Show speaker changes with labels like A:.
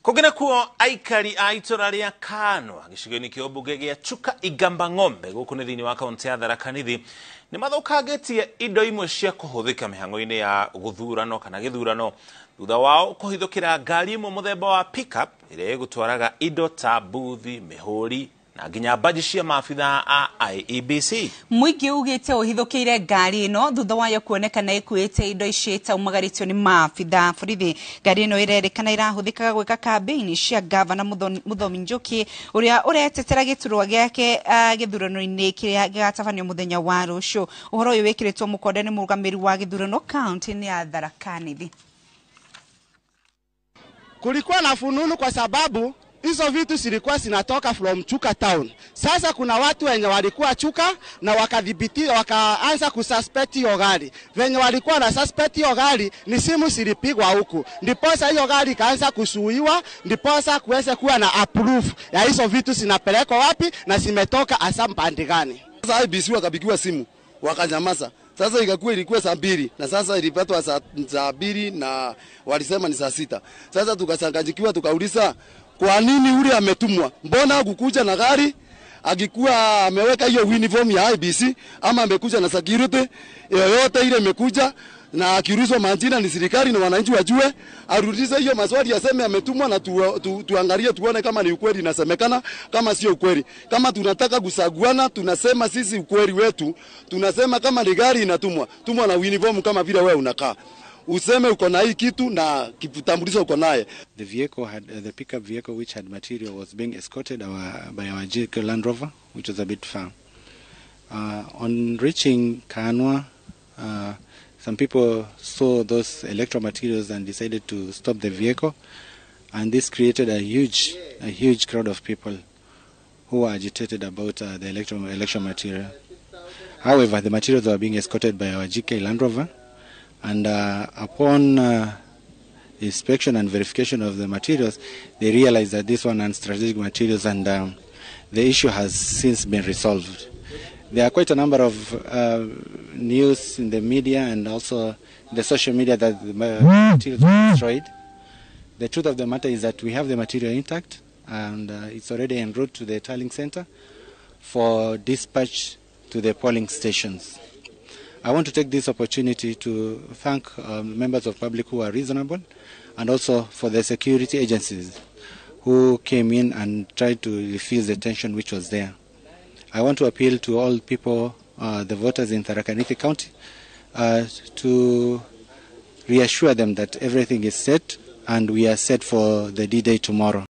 A: Kugina kuo aikari a itora ria Kano gicigo-ini kia mbunge gia Chuka igamba ng'ombe guku ni thiini wa kaunti ya Tharaka Nithi ni mathukangitie indo imwe cia kuhuthika mihango-ini ya gūthurano kana gīthurano thutha wao kuhithukira ngari imwe muthemba wa pickup iria igutwaraga indo ta buthi, mihuri na nginya baji cia maabitha a IEBC.
B: Mūingī ugite uhithukiire ngari ino thutha wayo kuonekana ikuite indo ici taumagaritio ni maabitha borithi. Ngari ino irerikana irahuthikaga gwika kampeini cia gavana Muthomi Njuki uria uretetera giturwa giake gīthurano-ini kiria gigatabanio muthenya wa rucio. Uhoro uyu wikiritwo mukonde ni murugamiri wa gīthurano kaunti ya Tharaka Nithi.
C: Kulikuwa na fununu kwa sababu hizo vitu zilikuwa zinatoka from Chuka town. Sasa kuna watu wenye walikuwa Chuka na wakadhibiti wakaanza kususpect hiyo gari. Wenye walikuwa na suspect hiyo gari ni simu zilipigwa huku. Ndiposa hiyo gari kaanza kusuiwa, ndiposa kuweze kuwa na approve ya hizo vitu zinapelekwa wapi na zimetoka asa mpande gani.
D: Sasa IEBC wakapigiwa simu, wakanyamaza. Sasa ilikuwa saa 2 na sasa ilipatwa saa 2 na walisema ni saa 6. Sasa tukasangajikiwa tukauliza kwa nini ule ametumwa? Mbona hakukuja na gari? Akikuwa ameweka hiyo uniform ya IEBC ama amekuja na security yoyote ile imekuja na akiulizwa majina ni serikali na wananchi wajue, arudishe hiyo maswali aseme ametumwa na tuangalie tuone kama ni ukweli inasemekana kama sio ukweli. Kama tunataka kusaguana tunasema sisi ukweli wetu, tunasema kama ni gari inatumwa na uniform kama vile wewe unakaa. Useme uko na hii kitu na kitambulisho uko naye.
E: The vehicle had the pickup vehicle which had material was being escorted by our GK Land Rover, which was a bit far. On reaching Kanwa, some people saw those electro materials and decided to stop the vehicle, and this created a huge crowd of people who were agitated about the electro material. However, the materials were being escorted by our GK Land Rover. And upon inspection and verification of the materials, they realized that this one are strategic materials, and the issue has since been resolved. There are quite a number of news in the media and also the social media that the materials were destroyed. The truth of the matter is that we have the material intact, and it's already en route to the tallying center for dispatch to the polling stations. I want to take this opportunity to thank members of public who are reasonable, and also for the security agencies who came in and tried to diffuse the tension which was there. I want to appeal to all people, the voters in Tharaka Nithi County, to reassure them that everything is set and we are set for the D-Day tomorrow.